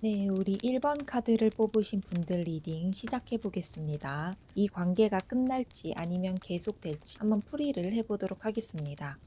네, 우리 1번 카드를 뽑으신 분들 리딩 시작해 보겠습니다. 이 관계가 끝날지 아니면 계속될지 한번 풀이를 해보도록 하겠습니다.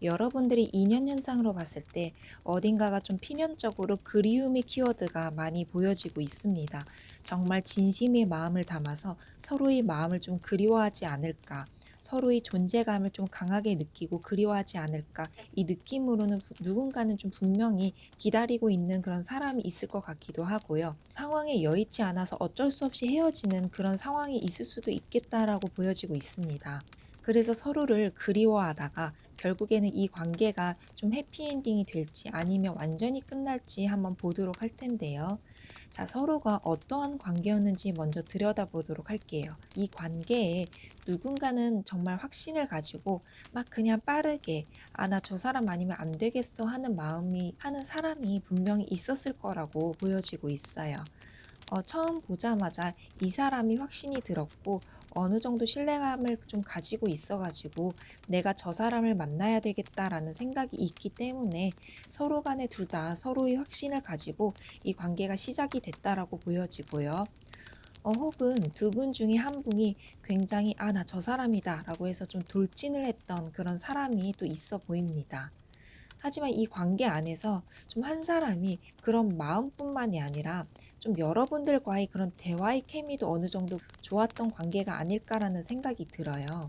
여러분들이 인연 현상으로 봤을 때 어딘가가 좀 필연적으로 그리움의 키워드가 많이 보여지고 있습니다. 정말 진심의 마음을 담아서 서로의 마음을 좀 그리워하지 않을까, 서로의 존재감을 좀 강하게 느끼고 그리워하지 않을까, 이 느낌으로는 누군가는 좀 분명히 기다리고 있는 그런 사람이 있을 것 같기도 하고요. 상황에 여의치 않아서 어쩔 수 없이 헤어지는 그런 상황이 있을 수도 있겠다라고 보여지고 있습니다. 그래서 서로를 그리워하다가 결국에는 이 관계가 좀 해피엔딩이 될지 아니면 완전히 끝날지 한번 보도록 할 텐데요. 자, 서로가 어떠한 관계였는지 먼저 들여다보도록 할게요. 이 관계에 누군가는 정말 확신을 가지고 막 그냥 빠르게 나 저 사람 아니면 안 되겠어 하는 마음이 하는 사람이 분명히 있었을 거라고 보여지고 있어요. 처음 보자마자 이 사람이 확신이 들었고 어느 정도 신뢰감을 좀 가지고 있어 가지고 '내가 저 사람을 만나야 되겠다.'라는 생각이 있기 때문에 서로 간에 둘 다 서로의 확신을 가지고 이 관계가 시작이 됐다라고 보여지고요. 혹은 두 분 중에 한 분이 굉장히 '아 나 저 사람이다.'라고 해서 좀 돌진을 했던 그런 사람이 또 있어 보입니다. 하지만 이 관계 안에서 좀 한 사람이 그런 마음뿐만이 아니라 좀 여러분들과의 그런 대화의 케미도 어느 정도 좋았던 관계가 아닐까라는 생각이 들어요.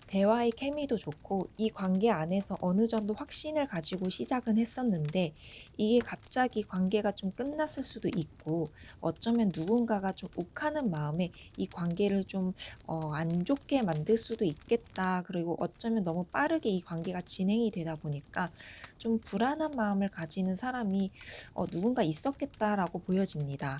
대화의 케미도 좋고 이 관계 안에서 어느 정도 확신을 가지고 시작은 했었는데 이게 갑자기 관계가 좀 끝났을 수도 있고 어쩌면 누군가가 좀 욱하는 마음에 이 관계를 좀 안 좋게 만들 수도 있겠다. 그리고 어쩌면 너무 빠르게 이 관계가 진행이 되다 보니까 좀 불안한 마음을 가지는 사람이 누군가 있었겠다라고 보여집니다.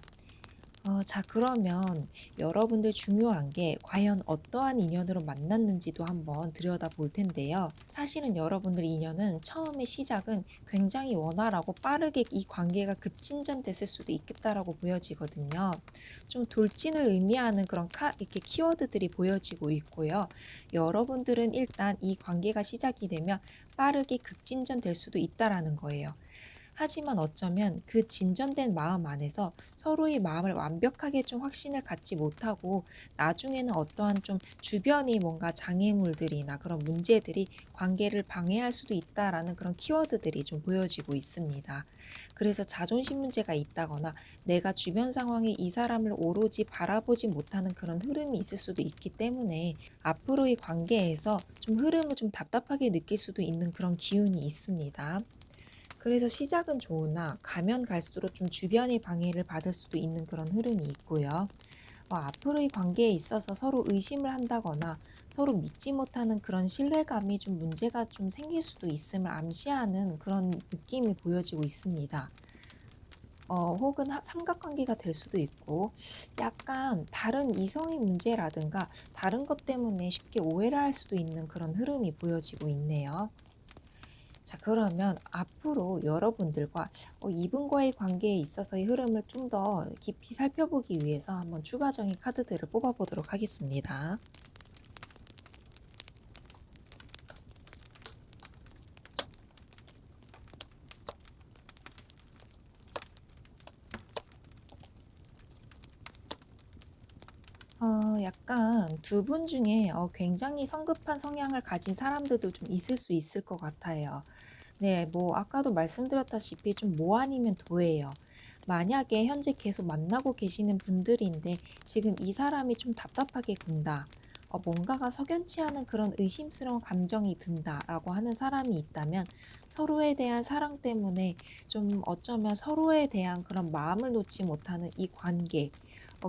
자, 그러면 여러분들 중요한 게 과연 어떠한 인연으로 만났는지도 한번 들여다볼 텐데요. 사실은 여러분들 인연은 처음에 시작은 굉장히 원활하고 빠르게 이 관계가 급진전됐을 수도 있겠다라고 보여지거든요. 좀 돌진을 의미하는 그런 이렇게 키워드들이 보여지고 있고요. 여러분들은 일단 이 관계가 시작이 되면 빠르게 급진전될 수도 있다라는 거예요. 하지만 어쩌면 그 진전된 마음 안에서 서로의 마음을 완벽하게 좀 확신을 갖지 못하고 나중에는 어떠한 좀 주변이 뭔가 장애물들이나 그런 문제들이 관계를 방해할 수도 있다라는 그런 키워드들이 좀 보여지고 있습니다. 그래서 자존심 문제가 있다거나 내가 주변 상황에 이 사람을 오로지 바라보지 못하는 그런 흐름이 있을 수도 있기 때문에 앞으로의 관계에서 좀 흐름을 좀 답답하게 느낄 수도 있는 그런 기운이 있습니다. 그래서 시작은 좋으나 가면 갈수록 좀 주변의 방해를 받을 수도 있는 그런 흐름이 있고요. 앞으로의 관계에 있어서 서로 의심을 한다거나 서로 믿지 못하는 그런 신뢰감이 좀 문제가 좀 생길 수도 있음을 암시하는 그런 느낌이 보여지고 있습니다. 혹은 삼각관계가 될 수도 있고 약간 다른 이성의 문제라든가 다른 것 때문에 쉽게 오해를 할 수도 있는 그런 흐름이 보여지고 있네요. 자, 그러면 앞으로 여러분들과 이분과의 관계에 있어서의 흐름을 좀 더 깊이 살펴보기 위해서 한번 추가적인 카드들을 뽑아 보도록 하겠습니다. 약간 두 분 중에 굉장히 성급한 성향을 가진 사람들도 좀 있을 수 있을 것 같아요. 네, 뭐 아까도 말씀드렸다시피 좀 뭐 아니면 도예요. 만약에 현재 계속 만나고 계시는 분들인데 지금 이 사람이 좀 답답하게 군다. 뭔가가 석연치 않은 그런 의심스러운 감정이 든다라고 하는 사람이 있다면 서로에 대한 사랑 때문에 좀 어쩌면 서로에 대한 그런 마음을 놓지 못하는 이 관계,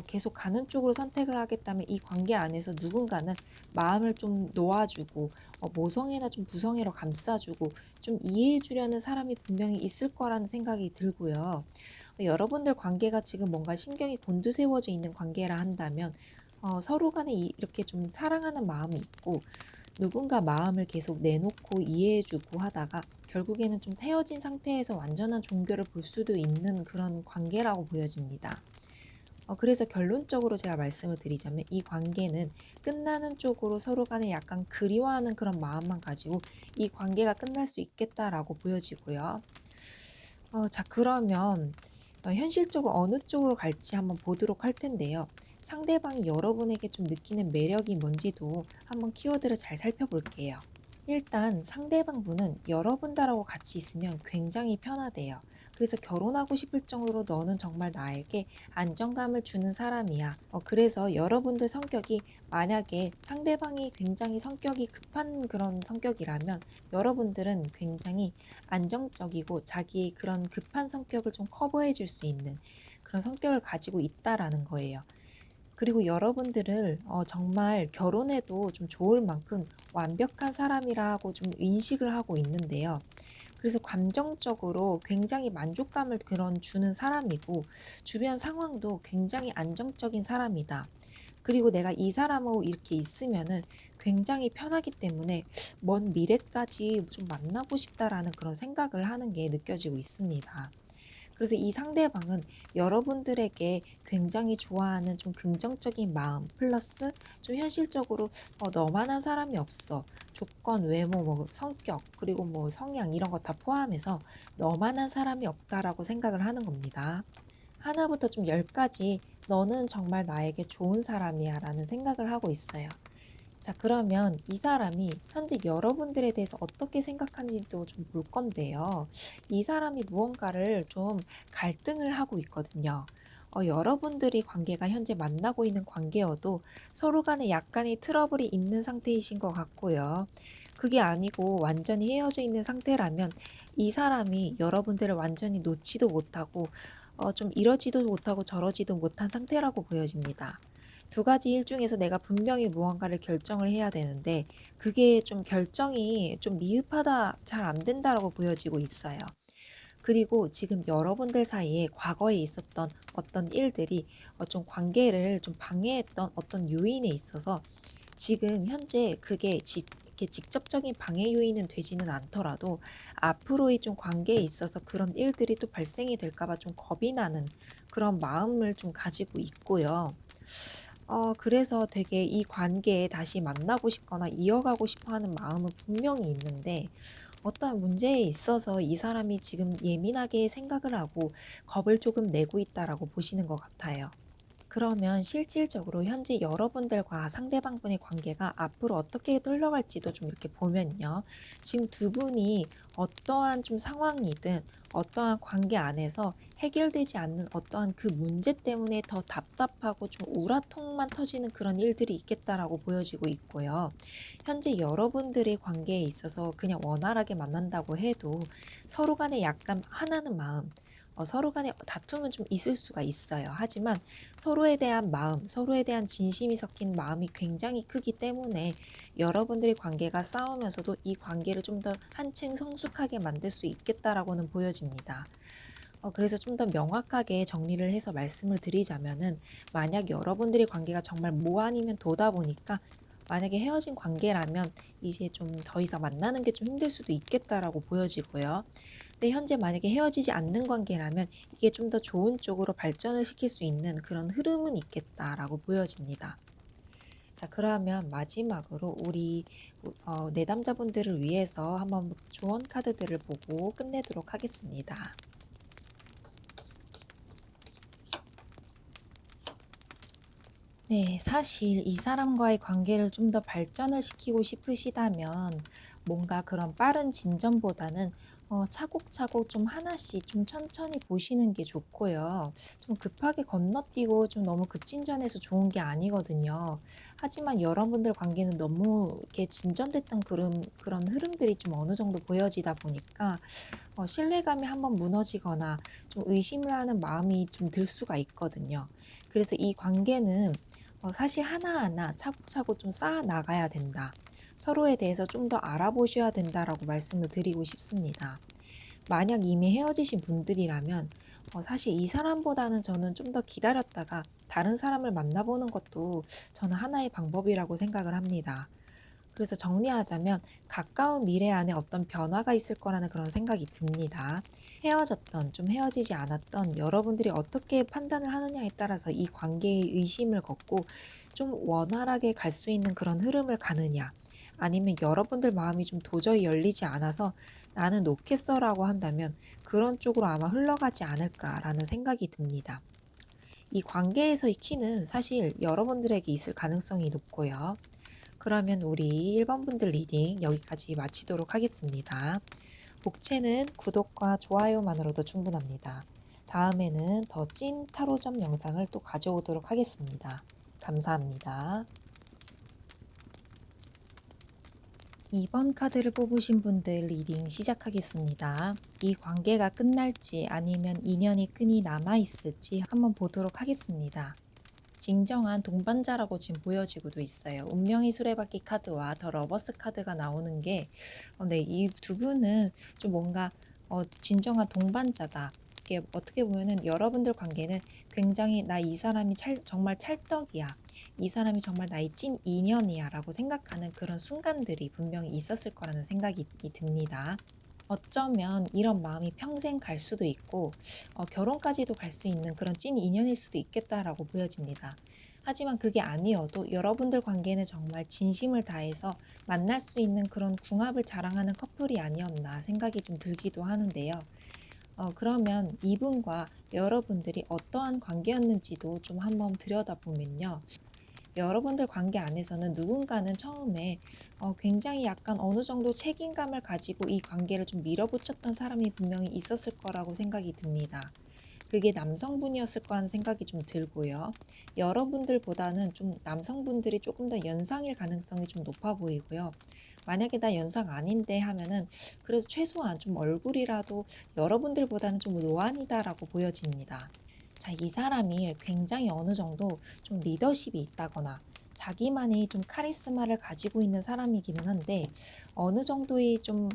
계속 가는 쪽으로 선택을 하겠다면 이 관계 안에서 누군가는 마음을 좀 놓아주고 모성애나 좀 부성애로 감싸주고 좀 이해해 주려는 사람이 분명히 있을 거라는 생각이 들고요. 여러분들 관계가 지금 뭔가 신경이 곤두세워져 있는 관계라 한다면 서로 간에 이렇게 좀 사랑하는 마음이 있고 누군가 마음을 계속 내놓고 이해해 주고 하다가 결국에는 좀 헤어진 상태에서 완전한 종교를 볼 수도 있는 그런 관계라고 보여집니다. 그래서 결론적으로 제가 말씀을 드리자면 이 관계는 끝나는 쪽으로 서로 간에 약간 그리워하는 그런 마음만 가지고 이 관계가 끝날 수 있겠다라고 보여지고요. 자, 그러면 현실적으로 어느 쪽으로 갈지 한번 보도록 할 텐데요. 상대방이 여러분에게 좀 느끼는 매력이 뭔지도 한번 키워드를 잘 살펴볼게요. 일단 상대방 분은 여러분들하고 같이 있으면 굉장히 편하대요. 그래서 결혼하고 싶을 정도로 너는 정말 나에게 안정감을 주는 사람이야. 그래서 여러분들 성격이 만약에 상대방이 굉장히 성격이 급한 그런 성격이라면 여러분들은 굉장히 안정적이고 자기의 그런 급한 성격을 좀 커버해 줄 수 있는 그런 성격을 가지고 있다라는 거예요. 그리고 여러분들을 정말 결혼해도 좀 좋을 만큼 완벽한 사람이라고 좀 인식을 하고 있는데요. 그래서 감정적으로 굉장히 만족감을 그런 주는 사람이고 주변 상황도 굉장히 안정적인 사람이다. 그리고 내가 이 사람하고 이렇게 있으면은 굉장히 편하기 때문에 먼 미래까지 좀 만나고 싶다라는 그런 생각을 하는 게 느껴지고 있습니다. 그래서 이 상대방은 여러분들에게 굉장히 좋아하는 좀 긍정적인 마음 플러스 좀 현실적으로 너만한 사람이 없어. 조건, 외모, 뭐 성격, 그리고 뭐 성향 이런 거 다 포함해서 너만한 사람이 없다라고 생각을 하는 겁니다. 하나부터 좀 열까지 너는 정말 나에게 좋은 사람이야 라는 생각을 하고 있어요. 자, 그러면 이 사람이 현재 여러분들에 대해서 어떻게 생각하는지도 좀 볼 건데요. 이 사람이 무언가를 좀 갈등을 하고 있거든요. 여러분들이 관계가 현재 만나고 있는 관계여도 서로 간에 약간의 트러블이 있는 상태이신 것 같고요. 그게 아니고 완전히 헤어져 있는 상태라면 이 사람이 여러분들을 완전히 놓지도 못하고 좀 이러지도 못하고 저러지도 못한 상태라고 보여집니다. 두 가지 일 중에서 내가 분명히 무언가를 결정을 해야 되는데 그게 좀 결정이 좀 미흡하다, 잘 안 된다라고 보여지고 있어요. 그리고 지금 여러분들 사이에 과거에 있었던 어떤 일들이 좀 관계를 좀 방해했던 어떤 요인에 있어서 지금 현재 그게 이렇게 직접적인 방해 요인은 되지는 않더라도 앞으로의 좀 관계에 있어서 그런 일들이 또 발생이 될까 봐 좀 겁이 나는 그런 마음을 좀 가지고 있고요. 그래서 되게 이 관계에 다시 만나고 싶거나 이어가고 싶어 하는 마음은 분명히 있는데 어떠한 문제에 있어서 이 사람이 지금 예민하게 생각을 하고 겁을 조금 내고 있다라고 보시는 것 같아요. 그러면 실질적으로 현재 여러분들과 상대방분의 관계가 앞으로 어떻게 흘러갈지도 좀 이렇게 보면요. 지금 두 분이 어떠한 좀 상황이든 어떠한 관계 안에서 해결되지 않는 어떠한 그 문제 때문에 더 답답하고 좀 우라통만 터지는 그런 일들이 있겠다라고 보여지고 있고요. 현재 여러분들의 관계에 있어서 그냥 원활하게 만난다고 해도 서로 간에 약간 화나는 마음, 서로 간에 다툼은 좀 있을 수가 있어요. 하지만 서로에 대한 마음, 서로에 대한 진심이 섞인 마음이 굉장히 크기 때문에 여러분들의 관계가 싸우면서도 이 관계를 좀 더 한층 성숙하게 만들 수 있겠다라고는 보여집니다. 그래서 좀 더 명확하게 정리를 해서 말씀을 드리자면은 만약 여러분들의 관계가 정말 뭐 아니면 도다 보니까 만약에 헤어진 관계라면 이제 좀 더 이상 만나는 게 좀 힘들 수도 있겠다라고 보여지고요. 근데 현재 만약에 헤어지지 않는 관계라면 이게 좀 더 좋은 쪽으로 발전을 시킬 수 있는 그런 흐름은 있겠다라고 보여집니다. 자, 그러면 마지막으로 우리 내담자분들을 위해서 한번 조언 카드들을 보고 끝내도록 하겠습니다. 네, 사실 이 사람과의 관계를 좀 더 발전을 시키고 싶으시다면 뭔가 그런 빠른 진전보다는 차곡차곡 좀 하나씩 좀 천천히 보시는 게 좋고요. 좀 급하게 건너뛰고 좀 너무 급진전해서 좋은 게 아니거든요. 하지만 여러분들 관계는 너무 이렇게 진전됐던 그런 흐름들이 좀 어느 정도 보여지다 보니까 신뢰감이 한번 무너지거나 좀 의심을 하는 마음이 좀 들 수가 있거든요. 그래서 이 관계는 사실 하나하나 차곡차곡 좀 쌓아 나가야 된다. 서로에 대해서 좀 더 알아보셔야 된다라고 말씀을 드리고 싶습니다. 만약 이미 헤어지신 분들이라면 사실 이 사람보다는 저는 좀 더 기다렸다가 다른 사람을 만나보는 것도 저는 하나의 방법이라고 생각을 합니다. 그래서 정리하자면 가까운 미래 안에 어떤 변화가 있을 거라는 그런 생각이 듭니다. 헤어졌던, 좀 헤어지지 않았던 여러분들이 어떻게 판단을 하느냐에 따라서 이 관계에 의심을 걷고 좀 원활하게 갈 수 있는 그런 흐름을 가느냐. 아니면 여러분들 마음이 좀 도저히 열리지 않아서 나는 놓겠어라고 한다면 그런 쪽으로 아마 흘러가지 않을까라는 생각이 듭니다. 이 관계에서의 키는 사실 여러분들에게 있을 가능성이 높고요. 그러면 우리 1번 분들 리딩 여기까지 마치도록 하겠습니다. 복채는 구독과 좋아요만으로도 충분합니다. 다음에는 더 찐 타로점 영상을 또 가져오도록 하겠습니다. 감사합니다. 2번 카드를 뽑으신 분들 리딩 시작하겠습니다. 이 관계가 끝날지 아니면 인연이 끈이 남아있을지 한번 보도록 하겠습니다. 진정한 동반자라고 지금 보여지고도 있어요. 운명의 수레바퀴 카드와 더 러버스 카드가 나오는 게 네, 이 두 분은 좀 뭔가 진정한 동반자다. 이게 어떻게 보면은 여러분들 관계는 굉장히 나 이 사람이 정말 찰떡이야. 이 사람이 정말 나의 찐 인연이야 라고 생각하는 그런 순간들이 분명히 있었을 거라는 생각이 듭니다. 어쩌면 이런 마음이 평생 갈 수도 있고 결혼까지도 갈 수 있는 그런 찐 인연일 수도 있겠다라고 보여집니다. 하지만 그게 아니어도 여러분들 관계는 정말 진심을 다해서 만날 수 있는 그런 궁합을 자랑하는 커플이 아니었나 생각이 좀 들기도 하는데요. 그러면 이분과 여러분들이 어떠한 관계였는지도 좀 한번 들여다보면요. 여러분들 관계 안에서는 누군가는 처음에 굉장히 약간 어느 정도 책임감을 가지고 이 관계를 좀 밀어붙였던 사람이 분명히 있었을 거라고 생각이 듭니다. 그게 남성분이었을 거라는 생각이 좀 들고요. 여러분들보다는 좀 남성분들이 조금 더 연상일 가능성이 좀 높아 보이고요. 만약에 나 연상 아닌데 하면은 그래도 최소한 좀 얼굴이라도 여러분들보다는 좀 노안이다라고 보여집니다. 자, 이 사람이 굉장히 어느 정도 좀 리더십이 있다거나 자기만의 좀 카리스마를 가지고 있는 사람이기는 한데 어느 정도의 좀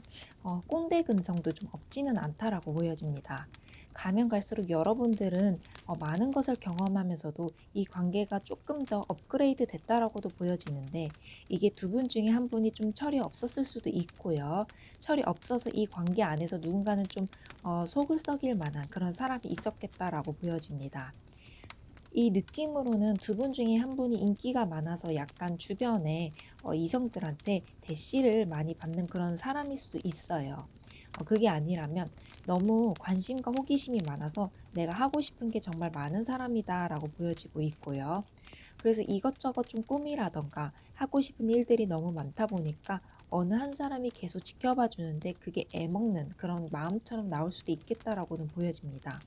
꼰대 근성도 좀 없지는 않다라고 보여집니다. 가면 갈수록 여러분들은 많은 것을 경험하면서도 이 관계가 조금 더 업그레이드 됐다라고도 보여지는데 이게 두 분 중에 한 분이 좀 철이 없었을 수도 있고요. 철이 없어서 이 관계 안에서 누군가는 좀 속을 썩일 만한 그런 사람이 있었겠다라고 보여집니다. 이 느낌으로는 두 분 중에 한 분이 인기가 많아서 약간 주변에 이성들한테 대시를 많이 받는 그런 사람일 수도 있어요. 그게 아니라면 너무 관심과 호기심이 많아서 내가 하고 싶은 게 정말 많은 사람이다라고 보여지고 있고요. 그래서 이것저것 좀 꿈이라던가 하고 싶은 일들이 너무 많다 보니까 어느 한 사람이 계속 지켜봐 주는데 그게 애먹는 그런 마음처럼 나올 수도 있겠다라고는 보여집니다.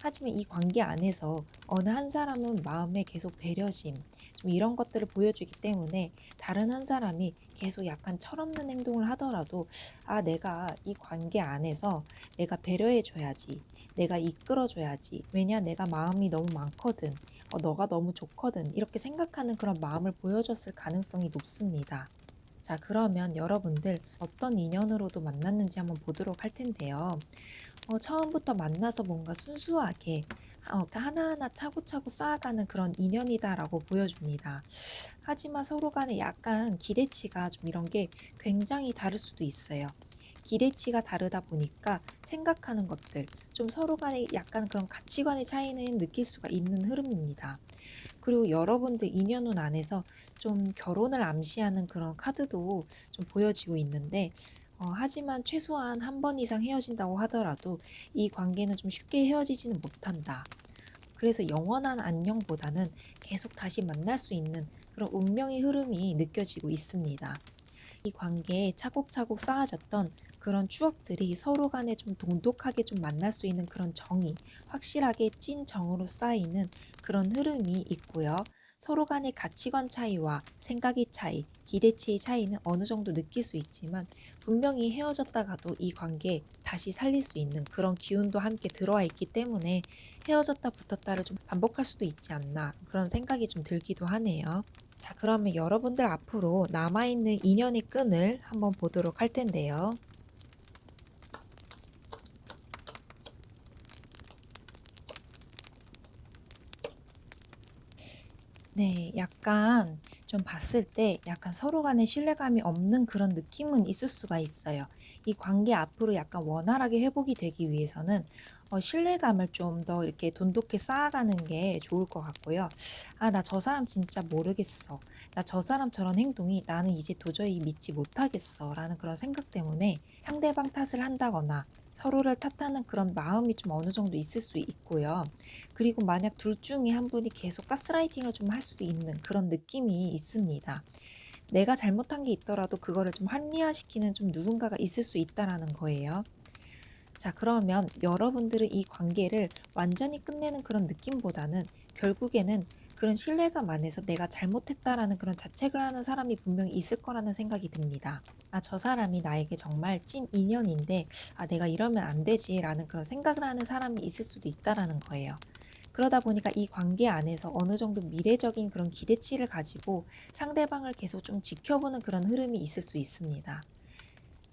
하지만 이 관계 안에서 어느 한 사람은 마음에 계속 배려심, 좀 이런 것들을 보여주기 때문에 다른 한 사람이 계속 약간 철없는 행동을 하더라도 내가 이 관계 안에서 내가 배려해줘야지, 내가 이끌어줘야지, 왜냐 내가 마음이 너무 많거든, 너가 너무 좋거든 이렇게 생각하는 그런 마음을 보여줬을 가능성이 높습니다. 자, 그러면 여러분들 어떤 인연으로도 만났는지 한번 보도록 할 텐데요. 처음부터 만나서 뭔가 순수하게 하나하나 차고차고 쌓아가는 그런 인연이다라고 보여줍니다. 하지만 서로 간에 약간 기대치가 좀 이런 게 굉장히 다를 수도 있어요. 기대치가 다르다 보니까 생각하는 것들, 좀 서로 간에 약간 그런 가치관의 차이는 느낄 수가 있는 흐름입니다. 그리고 여러분들 인연운 안에서 좀 결혼을 암시하는 그런 카드도 좀 보여지고 있는데 하지만 최소한 한 번 이상 헤어진다고 하더라도 이 관계는 좀 쉽게 헤어지지는 못한다. 그래서 영원한 안녕보다는 계속 다시 만날 수 있는 그런 운명의 흐름이 느껴지고 있습니다. 이 관계에 차곡차곡 쌓아졌던 그런 추억들이 서로 간에 좀 돈독하게 좀 만날 수 있는 그런 정이 확실하게 찐 정으로 쌓이는 그런 흐름이 있고요. 서로 간의 가치관 차이와 생각의 차이, 기대치의 차이는 어느 정도 느낄 수 있지만 분명히 헤어졌다가도 이 관계 다시 살릴 수 있는 그런 기운도 함께 들어와 있기 때문에 헤어졌다 붙었다를 좀 반복할 수도 있지 않나 그런 생각이 좀 들기도 하네요. 자, 그러면 여러분들 앞으로 남아있는 인연의 끈을 한번 보도록 할 텐데요. 네, 약간 좀 봤을 때 약간 서로 간에 신뢰감이 없는 그런 느낌은 있을 수가 있어요. 이 관계 앞으로 약간 원활하게 회복이 되기 위해서는 신뢰감을 좀 더 이렇게 돈독히 쌓아가는 게 좋을 것 같고요. '아 나 저 사람 진짜 모르겠어. 나 저 사람 저런 행동이 나는 이제 도저히 믿지 못하겠어.'라는 그런 생각 때문에 상대방 탓을 한다거나 서로를 탓하는 그런 마음이 좀 어느 정도 있을 수 있고요. 그리고 만약 둘 중에 한 분이 계속 가스라이팅을 좀 할 수도 있는 그런 느낌이 있습니다. 내가 잘못한 게 있더라도 그거를 좀 합리화시키는 좀 누군가가 있을 수 있다라는 거예요. 자, 그러면 여러분들은 이 관계를 완전히 끝내는 그런 느낌보다는 결국에는 그런 신뢰감 안에서 내가 잘못했다라는 그런 자책을 하는 사람이 분명히 있을 거라는 생각이 듭니다. 아, 저 사람이 나에게 정말 찐 인연인데, 아, 내가 이러면 안 되지라는 그런 생각을 하는 사람이 있을 수도 있다라는 거예요. 그러다 보니까 이 관계 안에서 어느 정도 미래적인 그런 기대치를 가지고 상대방을 계속 좀 지켜보는 그런 흐름이 있을 수 있습니다.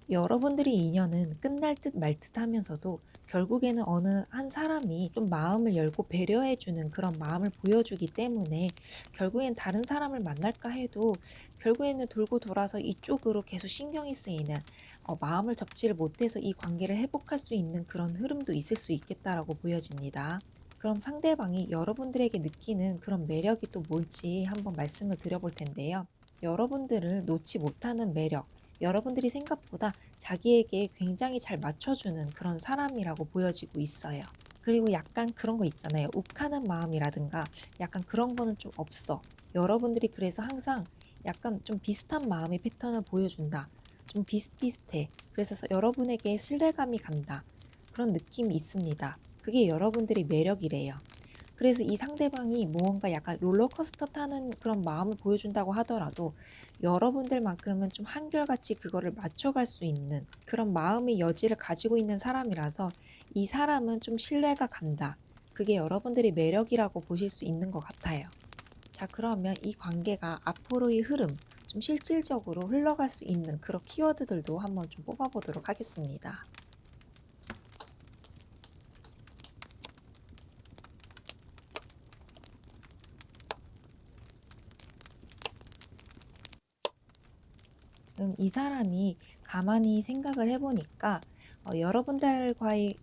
여러분들의 인연은 끝날 듯 말 듯 하면서도 결국에는 어느 한 사람이 좀 마음을 열고 배려해주는 그런 마음을 보여주기 때문에 결국엔 다른 사람을 만날까 해도 결국에는 돌고 돌아서 이쪽으로 계속 신경이 쓰이는 마음을 접지를 못해서 이 관계를 회복할 수 있는 그런 흐름도 있을 수 있겠다라고 보여집니다. 그럼 상대방이 여러분들에게 느끼는 그런 매력이 또 뭘지 한번 말씀을 드려볼 텐데요. 여러분들을 놓지 못하는 매력, 여러분들이 생각보다 자기에게 굉장히 잘 맞춰주는 그런 사람이라고 보여지고 있어요. 그리고 약간 그런 거 있잖아요. 욱하는 마음이라든가 약간 그런 거는 좀 없어. 여러분들이 그래서 항상 약간 좀 비슷한 마음의 패턴을 보여준다. 좀 비슷비슷해. 그래서 여러분에게 신뢰감이 간다. 그런 느낌이 있습니다. 그게 여러분들의 매력이래요. 그래서 이 상대방이 무언가 약간 롤러코스터 타는 그런 마음을 보여준다고 하더라도 여러분들만큼은 좀 한결같이 그거를 맞춰갈 수 있는 그런 마음의 여지를 가지고 있는 사람이라서 이 사람은 좀 신뢰가 간다. 그게 여러분들의 매력이라고 보실 수 있는 것 같아요. 자, 그러면 이 관계가 앞으로의 흐름, 좀 실질적으로 흘러갈 수 있는 그런 키워드들도 한번 좀 뽑아보도록 하겠습니다. 이 사람이 가만히 생각을 해보니까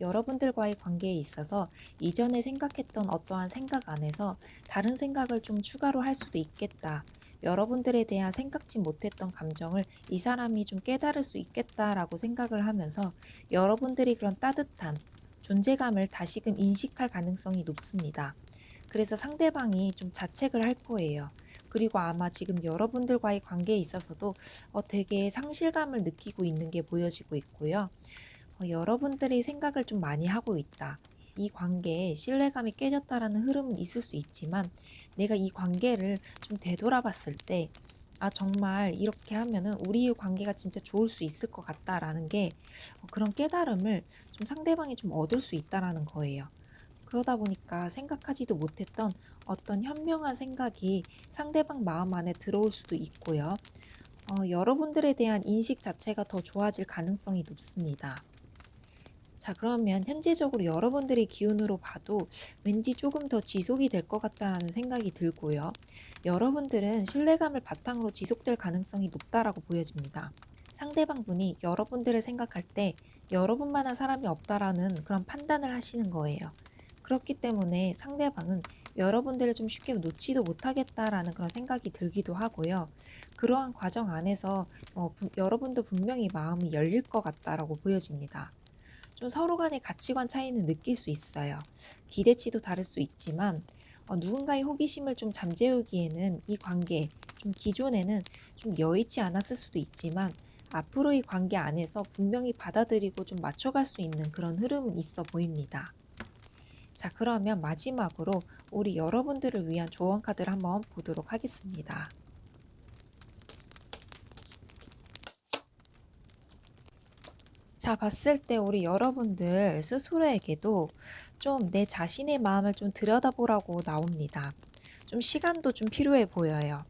여러분들과의 관계에 있어서 이전에 생각했던 어떠한 생각 안에서 다른 생각을 좀 추가로 할 수도 있겠다. 여러분들에 대한 생각지 못했던 감정을 이 사람이 좀 깨달을 수 있겠다라고 생각을 하면서 여러분들이 그런 따뜻한 존재감을 다시금 인식할 가능성이 높습니다. 그래서 상대방이 좀 자책을 할 거예요. 그리고 아마 지금 여러분들과의 관계에 있어서도 되게 상실감을 느끼고 있는 게 보여지고 있고요. 여러분들이 생각을 좀 많이 하고 있다. 이 관계에 신뢰감이 깨졌다라는 흐름은 있을 수 있지만 내가 이 관계를 좀 되돌아봤을 때 아, 정말 이렇게 하면은 우리의 관계가 진짜 좋을 수 있을 것 같다라는 게 그런 깨달음을 좀 상대방이 좀 얻을 수 있다라는 거예요. 그러다 보니까 생각하지도 못했던 어떤 현명한 생각이 상대방 마음 안에 들어올 수도 있고요. 여러분들에 대한 인식 자체가 더 좋아질 가능성이 높습니다. 자, 그러면 현재적으로 여러분들의 기운으로 봐도 왠지 조금 더 지속이 될 것 같다는 생각이 들고요. 여러분들은 신뢰감을 바탕으로 지속될 가능성이 높다라고 보여집니다. 상대방 분이 여러분들을 생각할 때 여러분만한 사람이 없다라는 그런 판단을 하시는 거예요. 그렇기 때문에 상대방은 여러분들을 좀 쉽게 놓지도 못하겠다라는 그런 생각이 들기도 하고요. 그러한 과정 안에서 여러분도 분명히 마음이 열릴 것 같다라고 보여집니다. 좀 서로 간의 가치관 차이는 느낄 수 있어요. 기대치도 다를 수 있지만 누군가의 호기심을 좀 잠재우기에는 이 관계, 좀 기존에는 좀 여의치 않았을 수도 있지만 앞으로의 관계 안에서 분명히 받아들이고 좀 맞춰갈 수 있는 그런 흐름은 있어 보입니다. 자, 그러면 마지막으로 우리 여러분들을 위한 조언 카드를 한번 보도록 하겠습니다. 자, 봤을 때 우리 여러분들 스스로에게도 좀 내 자신의 마음을 좀 들여다보라고 나옵니다. 좀 시간도 좀 필요해 보여요.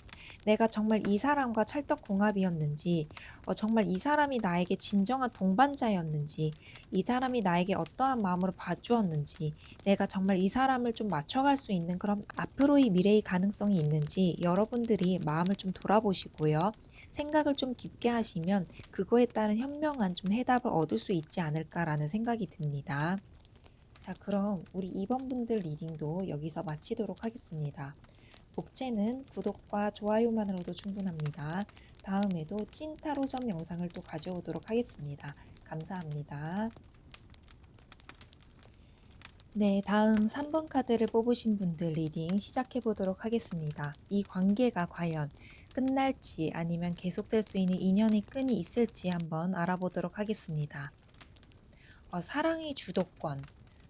내가 정말 이 사람과 찰떡궁합이었는지, 정말 이 사람이 나에게 진정한 동반자였는지, 이 사람이 나에게 어떠한 마음으로 봐주었는지, 내가 정말 이 사람을 좀 맞춰갈 수 있는 그런 앞으로의 미래의 가능성이 있는지 여러분들이 마음을 좀 돌아보시고요. 생각을 좀 깊게 하시면 그거에 따른 현명한 좀 해답을 얻을 수 있지 않을까라는 생각이 듭니다. 자, 그럼 우리 2번 분들 리딩도 여기서 마치도록 하겠습니다. 복채는 구독과 좋아요만으로도 충분합니다. 다음에도 찐타로점 영상을 또 가져오도록 하겠습니다. 감사합니다. 네, 다음 3번 카드를 뽑으신 분들 리딩 시작해 보도록 하겠습니다. 이 관계가 과연 끝날지 아니면 계속될 수 있는 인연의 끈이 있을지 한번 알아보도록 하겠습니다. 사랑의 주도권.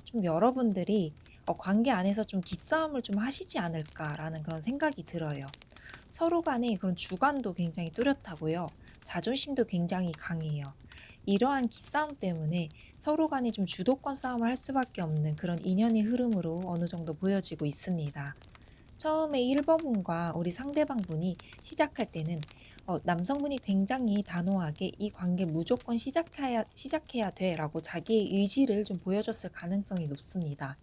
좀 여러분들이 관계 안에서 좀 기싸움을 좀 하시지 않을까라는 그런 생각이 들어요. 서로 간의 그런 주관도 굉장히 뚜렷하고요. 자존심도 굉장히 강해요. 이러한 기싸움 때문에 서로 간에 좀 주도권 싸움을 할 수밖에 없는 그런 인연의 흐름으로 어느 정도 보여지고 있습니다. 처음에 1번 분과 우리 상대방 분이 시작할 때는 남성분이 굉장히 단호하게 이 관계 무조건 시작해야 돼라고 자기의 의지를 좀 보여줬을 가능성이 높습니다.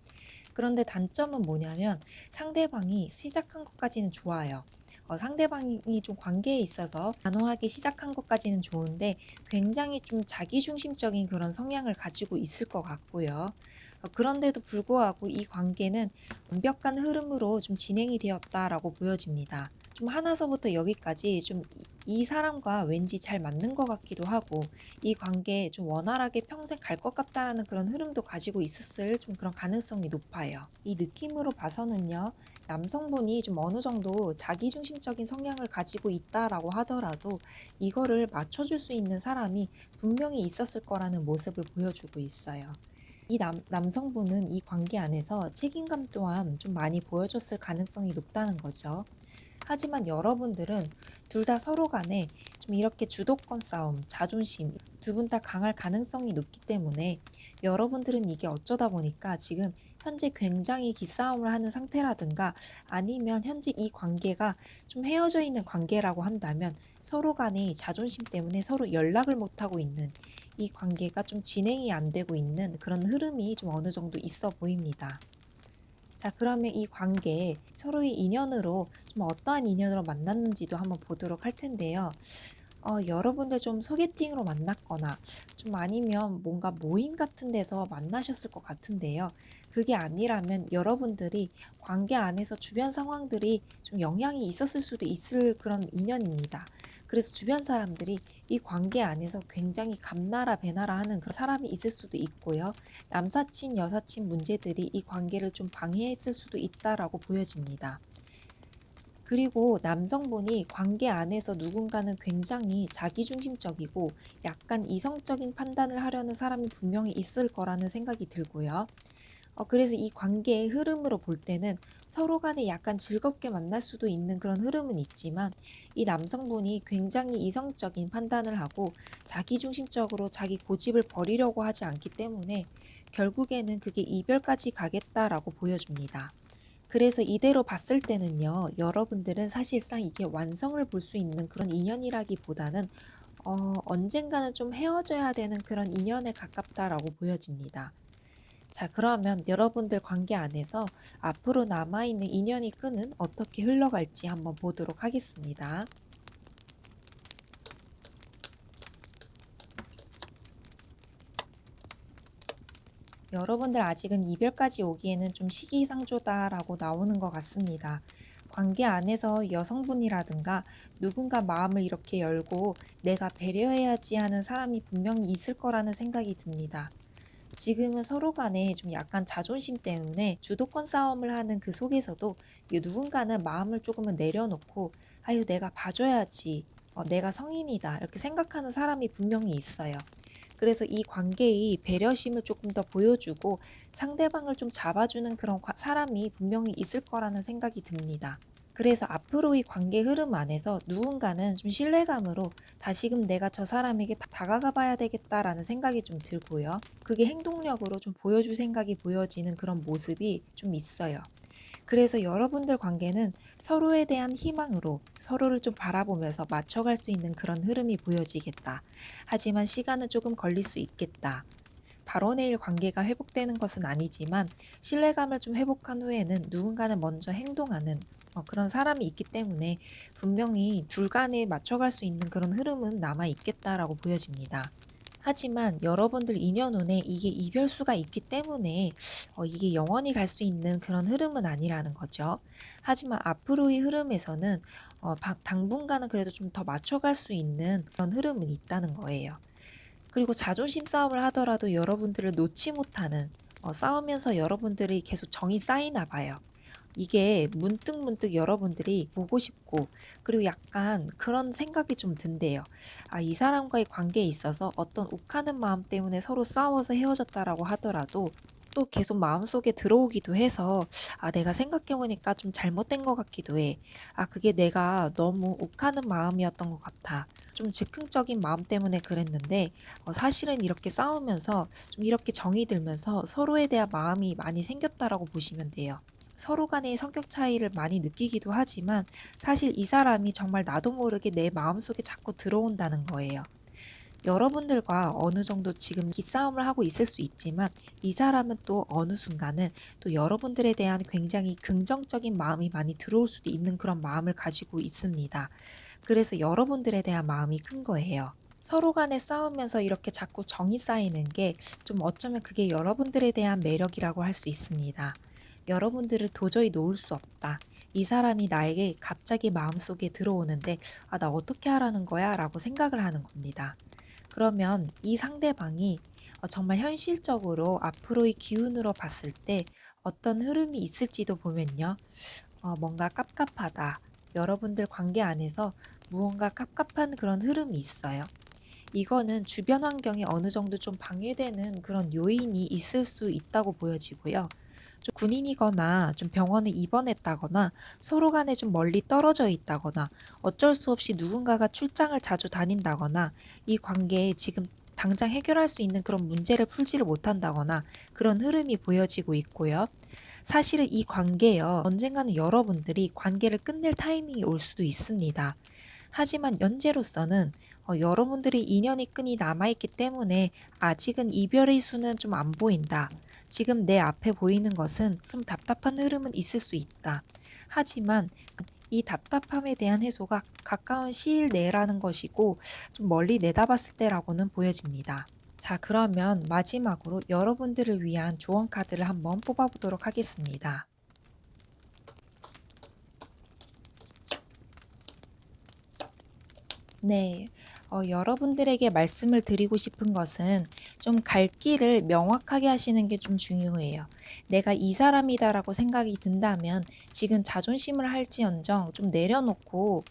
그런데 단점은 뭐냐면 상대방이 시작한 것까지는 좋아요. 상대방이 좀 관계에 있어서 단호하게 시작한 것까지는 좋은데 굉장히 좀 자기중심적인 그런 성향을 가지고 있을 것 같고요. 그런데도 불구하고 이 관계는 완벽한 흐름으로 좀 진행이 되었다라고 보여집니다. 좀 하나서부터 여기까지 좀 이 사람과 왠지 잘 맞는 것 같기도 하고 이 관계에 좀 원활하게 평생 갈 것 같다라는 그런 흐름도 가지고 있었을 좀 그런 가능성이 높아요. 이 느낌으로 봐서는요, 남성분이 좀 어느 정도 자기중심적인 성향을 가지고 있다라고 하더라도 이거를 맞춰줄 수 있는 사람이 분명히 있었을 거라는 모습을 보여주고 있어요. 이 남성분은 이 관계 안에서 책임감 또한 좀 많이 보여줬을 가능성이 높다는 거죠. 하지만 여러분들은 둘 다 서로 간에 좀 이렇게 주도권 싸움, 자존심 두 분 다 강할 가능성이 높기 때문에 여러분들은 이게 어쩌다 보니까 지금 현재 굉장히 기싸움을 하는 상태라든가 아니면 현재 이 관계가 좀 헤어져 있는 관계라고 한다면 서로 간의 자존심 때문에 서로 연락을 못하고 있는 이 관계가 좀 진행이 안 되고 있는 그런 흐름이 좀 어느 정도 있어 보입니다. 자, 그러면 이 관계 서로의 인연으로 좀 어떠한 인연으로 만났는지도 한번 보도록 할 텐데요. 여러분들 좀 소개팅으로 만났거나 좀 아니면 뭔가 모임 같은 데서 만나셨을 것 같은데요. 그게 아니라면 여러분들이 관계 안에서 주변 상황들이 좀 영향이 있었을 수도 있을 그런 인연입니다. 그래서 주변 사람들이 이 관계 안에서 굉장히 감나라 배나라 하는 그런 사람이 있을 수도 있고요. 남사친, 여사친 문제들이 이 관계를 좀 방해했을 수도 있다라고 보여집니다. 그리고 남성분이 관계 안에서 누군가는 굉장히 자기중심적이고 약간 이성적인 판단을 하려는 사람이 분명히 있을 거라는 생각이 들고요. 그래서 이 관계의 흐름으로 볼 때는 서로 간에 약간 즐겁게 만날 수도 있는 그런 흐름은 있지만 이 남성분이 굉장히 이성적인 판단을 하고 자기중심적으로 자기 고집을 버리려고 하지 않기 때문에 결국에는 그게 이별까지 가겠다라고 보여줍니다. 그래서 이대로 봤을 때는요, 여러분들은 사실상 이게 완성을 볼 수 있는 그런 인연이라기보다는 언젠가는 좀 헤어져야 되는 그런 인연에 가깝다라고 보여집니다. 자, 그러면 여러분들 관계 안에서 앞으로 남아있는 인연의 끈은 어떻게 흘러갈지 한번 보도록 하겠습니다. 여러분들 아직은 이별까지 오기에는 좀 시기상조다라고 나오는 것 같습니다. 관계 안에서 여성분이라든가 누군가 마음을 이렇게 열고 내가 배려해야지 하는 사람이 분명히 있을 거라는 생각이 듭니다. 지금은 서로 간에 좀 약간 자존심 때문에 주도권 싸움을 하는 그 속에서도 이 누군가는 마음을 조금은 내려놓고 아유, 내가 봐줘야지. 내가 성인이다. 이렇게 생각하는 사람이 분명히 있어요. 그래서 이 관계의 배려심을 조금 더 보여주고 상대방을 좀 잡아주는 그런 사람이 분명히 있을 거라는 생각이 듭니다. 그래서 앞으로의 관계 흐름 안에서 누군가는 좀 신뢰감으로 다시금 내가 저 사람에게 다가가 봐야 되겠다라는 생각이 좀 들고요. 그게 행동력으로 좀 보여줄 생각이 보여지는 그런 모습이 좀 있어요. 그래서 여러분들 관계는 서로에 대한 희망으로 서로를 좀 바라보면서 맞춰갈 수 있는 그런 흐름이 보여지겠다. 하지만 시간은 조금 걸릴 수 있겠다. 바로 내일 관계가 회복되는 것은 아니지만 신뢰감을 좀 회복한 후에는 누군가는 먼저 행동하는 그런 사람이 있기 때문에 분명히 둘 간에 맞춰갈 수 있는 그런 흐름은 남아 있겠다라고 보여집니다. 하지만 여러분들 인연 운에 이게 이별수가 있기 때문에 이게 영원히 갈 수 있는 그런 흐름은 아니라는 거죠. 하지만 앞으로의 흐름에서는 당분간은 그래도 좀 더 맞춰갈 수 있는 그런 흐름은 있다는 거예요. 그리고 자존심 싸움을 하더라도 여러분들을 놓지 못하는, 싸우면서 여러분들이 계속 정이 쌓이나 봐요. 이게 문득문득 여러분들이 보고 싶고, 그리고 약간 그런 생각이 좀 든대요. 아, 이 사람과의 관계에 있어서 어떤 욱하는 마음 때문에 서로 싸워서 헤어졌다라고 하더라도 또 계속 마음속에 들어오기도 해서, 아, 내가 생각해보니까 좀 잘못된 것 같기도 해. 아, 그게 내가 너무 욱하는 마음이었던 것 같아. 좀 즉흥적인 마음 때문에 그랬는데, 사실은 이렇게 싸우면서 좀 이렇게 정이 들면서 서로에 대한 마음이 많이 생겼다라고 보시면 돼요. 서로 간의 성격 차이를 많이 느끼기도 하지만 사실 이 사람이 정말 나도 모르게 내 마음속에 자꾸 들어온다는 거예요. 여러분들과 어느 정도 지금 기싸움을 하고 있을 수 있지만 이 사람은 또 어느 순간은 또 여러분들에 대한 굉장히 긍정적인 마음이 많이 들어올 수도 있는 그런 마음을 가지고 있습니다. 그래서 여러분들에 대한 마음이 큰 거예요. 서로 간에 싸우면서 이렇게 자꾸 정이 쌓이는 게 좀 어쩌면 그게 여러분들에 대한 매력이라고 할 수 있습니다. 여러분들을 도저히 놓을 수 없다. 이 사람이 나에게 갑자기 마음속에 들어오는데, 아, 나 어떻게 하라는 거야? 라고 생각을 하는 겁니다. 그러면 이 상대방이 정말 현실적으로 앞으로의 기운으로 봤을 때 어떤 흐름이 있을지도 보면요. 뭔가 깝깝하다. 여러분들 관계 안에서 무언가 깝깝한 그런 흐름이 있어요. 이거는 주변 환경이 어느 정도 좀 방해되는 그런 요인이 있을 수 있다고 보여지고요. 좀 군인이거나 좀 병원에 입원했다거나 서로 간에 좀 멀리 떨어져 있다거나 어쩔 수 없이 누군가가 출장을 자주 다닌다거나 이 관계에 지금 당장 해결할 수 있는 그런 문제를 풀지를 못한다거나 그런 흐름이 보여지고 있고요. 사실은 이 관계요, 언젠가는 여러분들이 관계를 끝낼 타이밍이 올 수도 있습니다. 하지만 현재로서는 여러분들이 인연이 끈이 남아있기 때문에 아직은 이별의 수는 좀 안 보인다. 지금 내 앞에 보이는 것은 좀 답답한 흐름은 있을 수 있다. 하지만 이 답답함에 대한 해소가 가까운 시일 내라는 것이고 좀 멀리 내다봤을 때라고는 보여집니다. 자, 그러면 마지막으로 여러분들을 위한 조언 카드를 한번 뽑아보도록 하겠습니다. 네. 여러분들에게 말씀을 드리고 싶은 것은 좀 갈 길을 명확하게 하시는 게 좀 중요해요. 내가 이 사람이다라고 생각이 든다면 지금 자존심을 할지언정 좀 내려놓고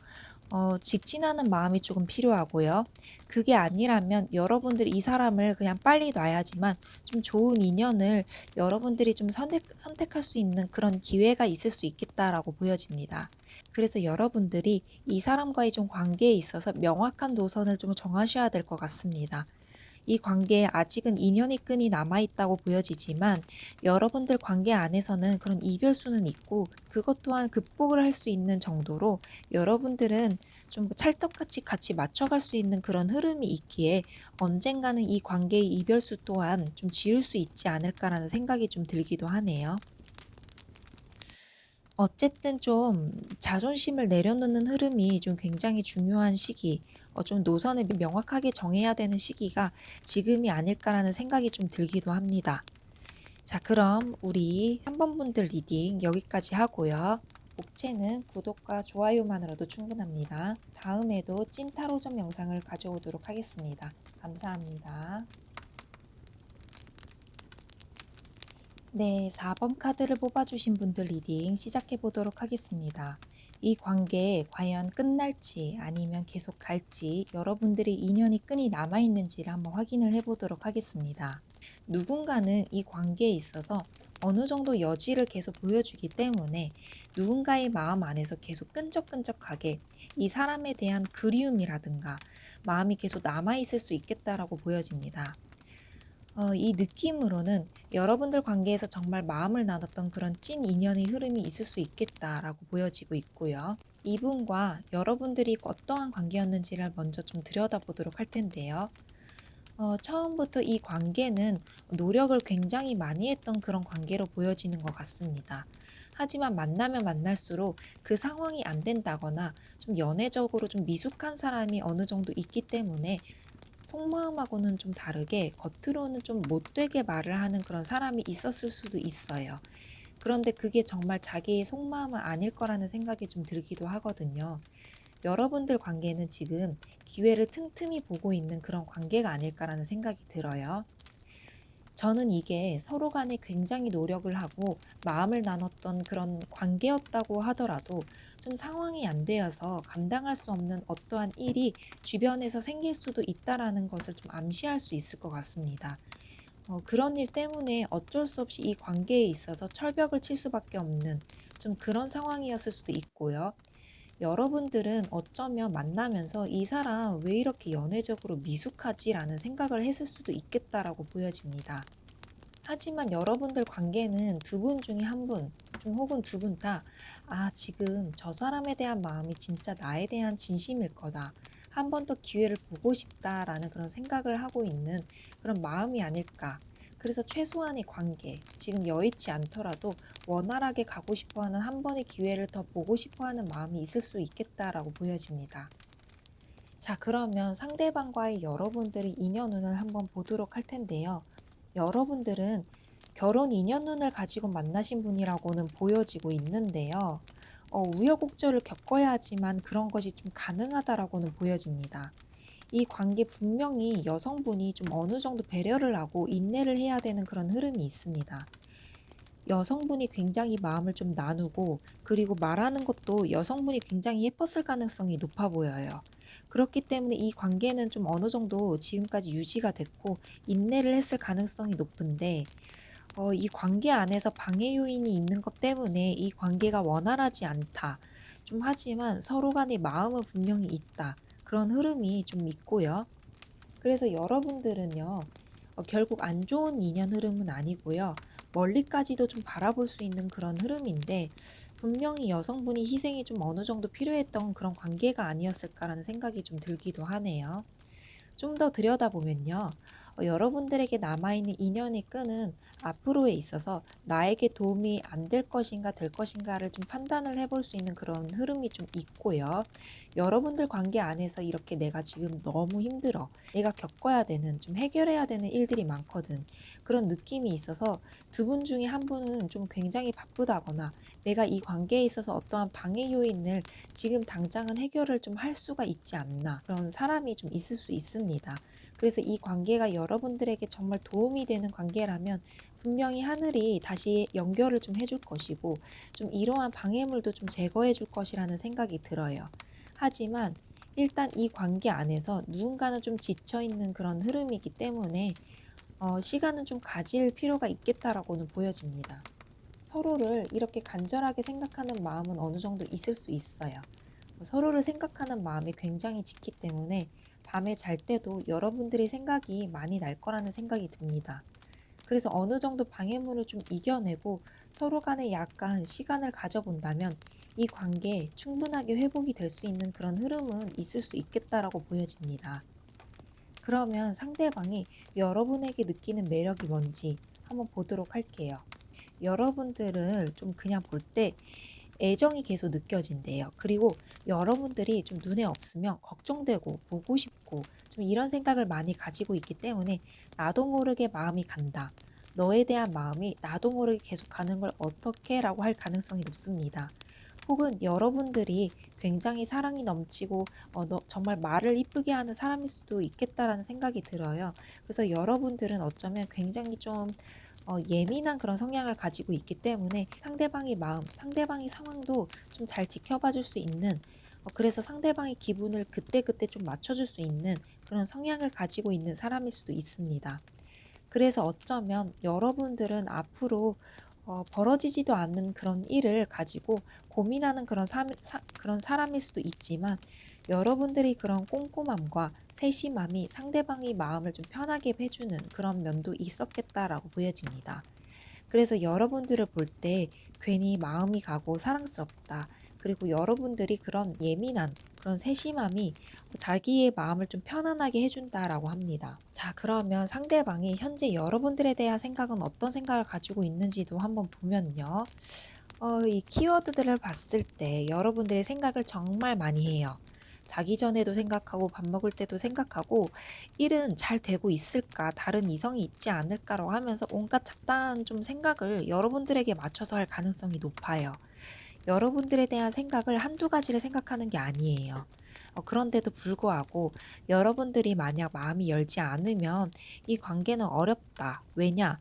직진하는 마음이 조금 필요하고요. 그게 아니라면 여러분들이 이 사람을 그냥 빨리 놔야지만 좀 좋은 인연을 여러분들이 좀 선택할 수 있는 그런 기회가 있을 수 있겠다라고 보여집니다. 그래서 여러분들이 이 사람과의 좀 관계에 있어서 명확한 노선을 좀 정하셔야 될 것 같습니다. 이 관계에 아직은 인연의 끈이 남아있다고 보여지지만 여러분들 관계 안에서는 그런 이별수는 있고 그것 또한 극복을 할 수 있는 정도로 여러분들은 좀 찰떡같이 같이 맞춰갈 수 있는 그런 흐름이 있기에 언젠가는 이 관계의 이별수 또한 좀 지울 수 있지 않을까라는 생각이 좀 들기도 하네요. 어쨌든 좀 자존심을 내려놓는 흐름이 좀 굉장히 중요한 시기, 좀 노선을 명확하게 정해야 되는 시기가 지금이 아닐까라는 생각이 좀 들기도 합니다. 자, 그럼 우리 3번 분들 리딩 여기까지 하고요. 복채는 구독과 좋아요만으로도 충분합니다. 다음에도 찐타로점 영상을 가져오도록 하겠습니다. 감사합니다. 네, 4번 카드를 뽑아주신 분들 리딩 시작해 보도록 하겠습니다. 이 관계 과연 끝날지 아니면 계속 갈지 여러분들의 인연이 끈이 남아있는지를 한번 확인을 해 보도록 하겠습니다. 누군가는 이 관계에 있어서 어느 정도 여지를 계속 보여주기 때문에 누군가의 마음 안에서 계속 끈적끈적하게 이 사람에 대한 그리움이라든가 마음이 계속 남아있을 수 있겠다라고 보여집니다. 이 느낌으로는 여러분들 관계에서 정말 마음을 나눴던 그런 찐 인연의 흐름이 있을 수 있겠다라고 보여지고 있고요. 이분과 여러분들이 어떠한 관계였는지를 먼저 좀 들여다보도록 할 텐데요. 처음부터 이 관계는 노력을 굉장히 많이 했던 그런 관계로 보여지는 것 같습니다. 하지만 만나면 만날수록 그 상황이 안 된다거나 좀 연애적으로 좀 미숙한 사람이 어느 정도 있기 때문에 속마음하고는 좀 다르게 겉으로는 좀 못되게 말을 하는 그런 사람이 있었을 수도 있어요. 그런데 그게 정말 자기의 속마음은 아닐 거라는 생각이 좀 들기도 하거든요. 여러분들 관계는 지금 기회를 틈틈이 보고 있는 그런 관계가 아닐까라는 생각이 들어요. 저는 이게 서로 간에 굉장히 노력을 하고 마음을 나눴던 그런 관계였다고 하더라도 좀 상황이 안 되어서 감당할 수 없는 어떠한 일이 주변에서 생길 수도 있다라는 것을 좀 암시할 수 있을 것 같습니다. 그런 일 때문에 어쩔 수 없이 이 관계에 있어서 철벽을 칠 수밖에 없는 좀 그런 상황이었을 수도 있고요. 여러분들은 어쩌면 만나면서 '이 사람 왜 이렇게 연애적으로 미숙하지?'라는 생각을 했을 수도 있겠다라고 보여집니다. 하지만 여러분들 관계는 두 분 중에 한 분, 좀 혹은 두 분 다 '아 지금 저 사람에 대한 마음이 진짜 나에 대한 진심일 거다. 한 번 더 기회를 보고 싶다.'라는 그런 생각을 하고 있는 그런 마음이 아닐까. 그래서 최소한의 관계, 지금 여의치 않더라도 원활하게 가고 싶어 하는 한 번의 기회를 더 보고 싶어 하는 마음이 있을 수 있겠다라고 보여집니다. 자, 그러면 상대방과의 여러분들의 인연운을 한번 보도록 할 텐데요. 여러분들은 결혼 인연운을 가지고 만나신 분이라고는 보여지고 있는데요. 우여곡절을 겪어야 하지만 그런 것이 좀 가능하다라고는 보여집니다. 이 관계 분명히 여성분이 좀 어느 정도 배려를 하고 인내를 해야 되는 그런 흐름이 있습니다. 여성분이 굉장히 마음을 좀 나누고 그리고 말하는 것도 여성분이 굉장히 예뻤을 가능성이 높아 보여요. 그렇기 때문에 이 관계는 좀 어느 정도 지금까지 유지가 됐고 인내를 했을 가능성이 높은데 이 관계 안에서 방해 요인이 있는 것 때문에 이 관계가 원활하지 않다. 좀 하지만 서로 간의 마음은 분명히 있다. 그런 흐름이 좀 있고요. 그래서 여러분들은요, 결국 안 좋은 인연 흐름은 아니고요. 멀리까지도 좀 바라볼 수 있는 그런 흐름인데, 분명히 여성분이 희생이 좀 어느 정도 필요했던 그런 관계가 아니었을까라는 생각이 좀 들기도 하네요. 좀 더 들여다보면요. 여러분들에게 남아있는 인연의 끈은 앞으로에 있어서 나에게 도움이 안 될 것인가 될 것인가를 좀 판단을 해볼 수 있는 그런 흐름이 좀 있고요. 여러분들 관계 안에서 이렇게 내가 지금 너무 힘들어. 내가 겪어야 되는, 좀 해결해야 되는 일들이 많거든. 그런 느낌이 있어서 두 분 중에 한 분은 좀 굉장히 바쁘다거나 내가 이 관계에 있어서 어떠한 방해 요인을 지금 당장은 해결을 좀 할 수가 있지 않나. 그런 사람이 좀 있을 수 있습니다. 그래서 이 관계가 여러분들에게 정말 도움이 되는 관계라면 분명히 하늘이 다시 연결을 좀 해줄 것이고 좀 이러한 방해물도 좀 제거해 줄 것이라는 생각이 들어요. 하지만 일단 이 관계 안에서 누군가는 좀 지쳐 있는 그런 흐름이기 때문에 시간은 좀 가질 필요가 있겠다라고는 보여집니다. 서로를 이렇게 간절하게 생각하는 마음은 어느 정도 있을 수 있어요. 서로를 생각하는 마음이 굉장히 짙기 때문에 밤에 잘 때도 여러분들의 생각이 많이 날 거라는 생각이 듭니다. 그래서 어느 정도 방해물을 좀 이겨내고 서로 간에 약간 시간을 가져본다면 이 관계에 충분하게 회복이 될 수 있는 그런 흐름은 있을 수 있겠다라고 보여집니다. 그러면 상대방이 여러분에게 느끼는 매력이 뭔지 한번 보도록 할게요. 여러분들을 좀 그냥 볼 때 애정이 계속 느껴진대요. 그리고 여러분들이 좀 눈에 없으면 걱정되고 보고 싶고 좀 이런 생각을 많이 가지고 있기 때문에 나도 모르게 마음이 간다. 너에 대한 마음이 나도 모르게 계속 가는 걸 어떻게 라고 할 가능성이 높습니다. 혹은 여러분들이 굉장히 사랑이 넘치고 정말 말을 이쁘게 하는 사람일 수도 있겠다라는 생각이 들어요. 그래서 여러분들은 어쩌면 굉장히 좀 예민한 그런 성향을 가지고 있기 때문에 상대방의 마음, 상대방의 상황도 좀 잘 지켜봐 줄 수 있는 그래서 상대방의 기분을 그때그때 좀 맞춰줄 수 있는 그런 성향을 가지고 있는 사람일 수도 있습니다. 그래서 어쩌면 여러분들은 앞으로 벌어지지도 않는 그런 일을 가지고 고민하는 그런 사람일 수도 있지만 여러분들이 그런 꼼꼼함과 세심함이 상대방의 마음을 좀 편하게 해주는 그런 면도 있었겠다라고 보여집니다. 그래서 여러분들을 볼 때 괜히 마음이 가고 사랑스럽다. 그리고 여러분들이 그런 예민한 그런 세심함이 자기의 마음을 좀 편안하게 해준다라고 합니다. 자, 그러면 상대방이 현재 여러분들에 대한 생각은 어떤 생각을 가지고 있는지도 한번 보면요. 이 키워드들을 봤을 때 여러분들의 생각을 정말 많이 해요. 자기 전에도 생각하고 밥 먹을 때도 생각하고 일은 잘 되고 있을까? 다른 이성이 있지 않을까라고 하면서 온갖 잡다한 좀 생각을 여러분들에게 맞춰서 할 가능성이 높아요. 여러분들에 대한 생각을 한두 가지를 생각하는 게 아니에요. 그런데도 불구하고 여러분들이 만약 마음이 열지 않으면 이 관계는 어렵다. 왜냐?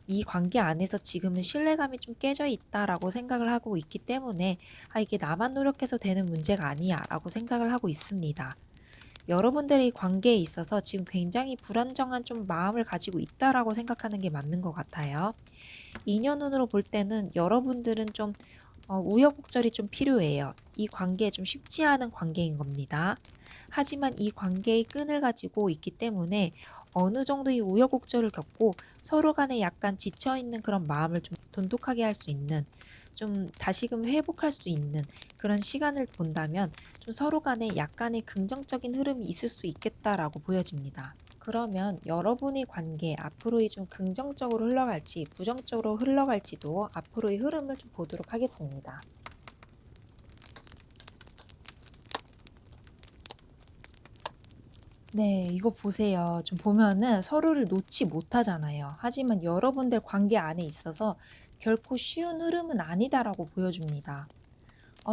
이 관계 안에서 지금은 신뢰감이 좀 깨져 있다라고 생각을 하고 있기 때문에 이게 나만 노력해서 되는 문제가 아니야라고 생각을 하고 있습니다. 여러분들의 관계에 있어서 지금 굉장히 불안정한 좀 마음을 가지고 있다라고 생각하는 게 맞는 것 같아요. 2년운으로 볼 때는 여러분들은 좀 우여곡절이 좀 필요해요. 이 관계 좀 쉽지 않은 관계인 겁니다. 하지만 이 관계의 끈을 가지고 있기 때문에 어느 정도의 우여곡절을 겪고 서로 간에 약간 지쳐있는 그런 마음을 좀 돈독하게 할 수 있는, 좀 다시금 회복할 수 있는 그런 시간을 본다면 좀 서로 간에 약간의 긍정적인 흐름이 있을 수 있겠다라고 보여집니다. 그러면 여러분의 관계 앞으로의 좀 긍정적으로 흘러갈지 부정적으로 흘러갈지도 앞으로의 흐름을 좀 보도록 하겠습니다. 네, 이거 보세요. 좀 보면은 서로를 놓지 못하잖아요. 하지만 여러분들 관계 안에 있어서 결코 쉬운 흐름은 아니다라고 보여줍니다.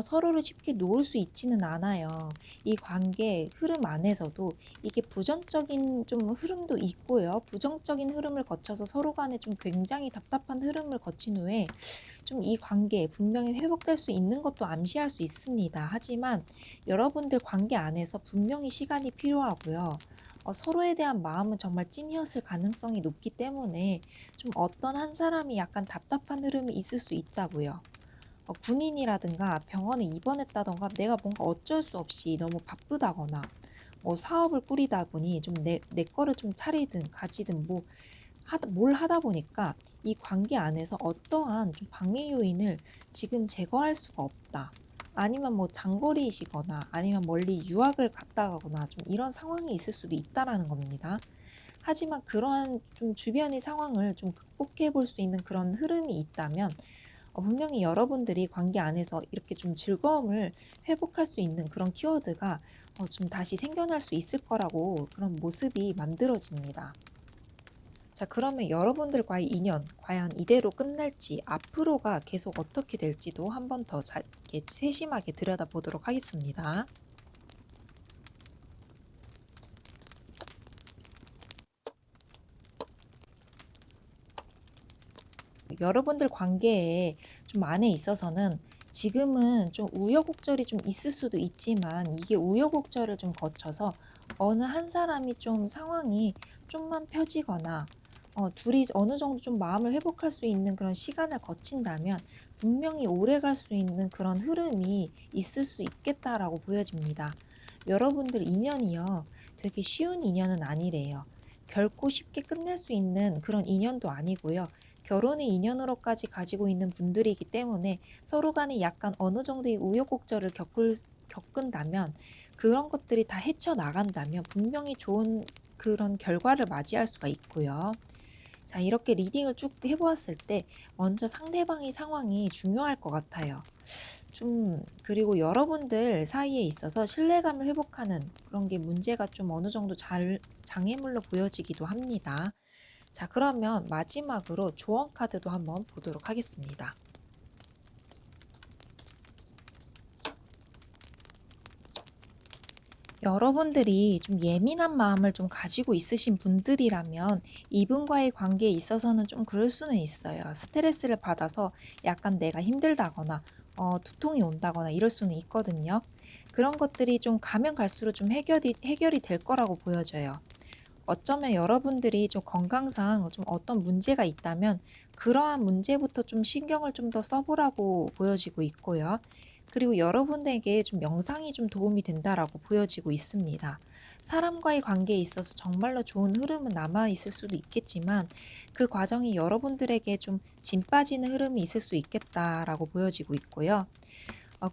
서로를 쉽게 놓을 수 있지는 않아요. 이 관계 흐름 안에서도 이게 부정적인 좀 흐름도 있고요. 부정적인 흐름을 거쳐서 서로 간에 좀 굉장히 답답한 흐름을 거친 후에 좀 이 관계 분명히 회복될 수 있는 것도 암시할 수 있습니다. 하지만 여러분들 관계 안에서 분명히 시간이 필요하고요. 서로에 대한 마음은 정말 찐이었을 가능성이 높기 때문에 좀 어떤 한 사람이 약간 답답한 흐름이 있을 수 있다고요. 군인이라든가 병원에 입원했다던가 내가 뭔가 어쩔 수 없이 너무 바쁘다거나 사업을 꾸리다 보니 좀 내 거를 좀 차리든 가지든 뭘 하다 보니까 이 관계 안에서 어떠한 좀 방해 요인을 지금 제거할 수가 없다. 아니면 뭐 장거리이시거나 아니면 멀리 유학을 갔다 가거나 좀 이런 상황이 있을 수도 있다라는 겁니다. 하지만 그러한 좀 주변의 상황을 좀 극복해 볼 수 있는 그런 흐름이 있다면 분명히 여러분들이 관계 안에서 이렇게 좀 즐거움을 회복할 수 있는 그런 키워드가 좀 다시 생겨날 수 있을 거라고 그런 모습이 만들어집니다. 자, 그러면 여러분들과의 인연 과연 이대로 끝날지 앞으로가 계속 어떻게 될지도 한번 더 세심하게 들여다보도록 하겠습니다. 여러분들 관계에 좀 안에 있어서는 지금은 좀 우여곡절이 좀 있을 수도 있지만 이게 우여곡절을 좀 거쳐서 어느 한 사람이 좀 상황이 좀만 펴지거나 둘이 어느 정도 좀 마음을 회복할 수 있는 그런 시간을 거친다면 분명히 오래 갈 수 있는 그런 흐름이 있을 수 있겠다라고 보여집니다. 여러분들 인연이요. 되게 쉬운 인연은 아니래요. 결코 쉽게 끝낼 수 있는 그런 인연도 아니고요. 결혼의 인연으로까지 가지고 있는 분들이기 때문에 서로 간에 약간 어느 정도의 우여곡절을 겪은다면 그런 것들이 다 헤쳐나간다면 분명히 좋은 그런 결과를 맞이할 수가 있고요. 자, 이렇게 리딩을 쭉 해보았을 때 먼저 상대방의 상황이 중요할 것 같아요. 그리고 여러분들 사이에 있어서 신뢰감을 회복하는 그런 게 문제가 좀 어느 정도 장애물로 보여지기도 합니다. 자, 그러면 마지막으로 조언 카드도 한번 보도록 하겠습니다. 여러분들이 좀 예민한 마음을 좀 가지고 있으신 분들이라면 이분과의 관계에 있어서는 좀 그럴 수는 있어요. 스트레스를 받아서 약간 내가 힘들다거나 두통이 온다거나 이럴 수는 있거든요. 그런 것들이 좀 가면 갈수록 좀 해결이 될 거라고 보여져요. 어쩌면 여러분들이 좀 건강상 좀 어떤 문제가 있다면 그러한 문제부터 좀 신경을 좀 더 써보라고 보여지고 있고요. 그리고 여러분에게 좀 명상이 좀 도움이 된다라고 보여지고 있습니다. 사람과의 관계에 있어서 정말로 좋은 흐름은 남아 있을 수도 있겠지만 그 과정이 여러분들에게 좀 진 빠지는 흐름이 있을 수 있겠다라고 보여지고 있고요.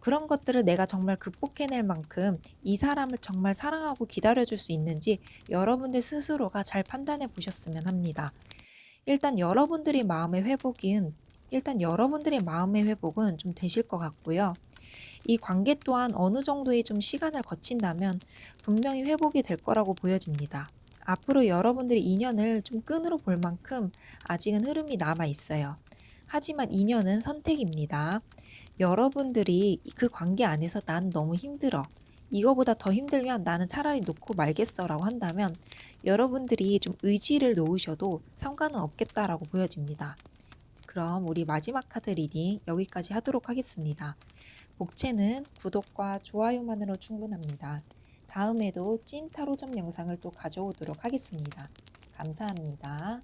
그런 것들을 내가 정말 극복해낼 만큼 이 사람을 정말 사랑하고 기다려줄 수 있는지 여러분들 스스로가 잘 판단해 보셨으면 합니다. 일단 여러분들의 마음의 회복은 일단 여러분들의 마음의 회복은 좀 되실 것 같고요. 이 관계 또한 어느 정도의 좀 시간을 거친다면 분명히 회복이 될 거라고 보여집니다. 앞으로 여러분들이 인연을 좀 끈으로 볼 만큼 아직은 흐름이 남아 있어요. 하지만 인연은 선택입니다. 여러분들이 그 관계 안에서 난 너무 힘들어. 이거보다 더 힘들면 나는 차라리 놓고 말겠어 라고 한다면 여러분들이 좀 의지를 놓으셔도 상관은 없겠다라고 보여집니다. 그럼 우리 마지막 카드 리딩 여기까지 하도록 하겠습니다. 복채는 구독과 좋아요만으로 충분합니다. 다음에도 찐 타로점 영상을 또 가져오도록 하겠습니다. 감사합니다.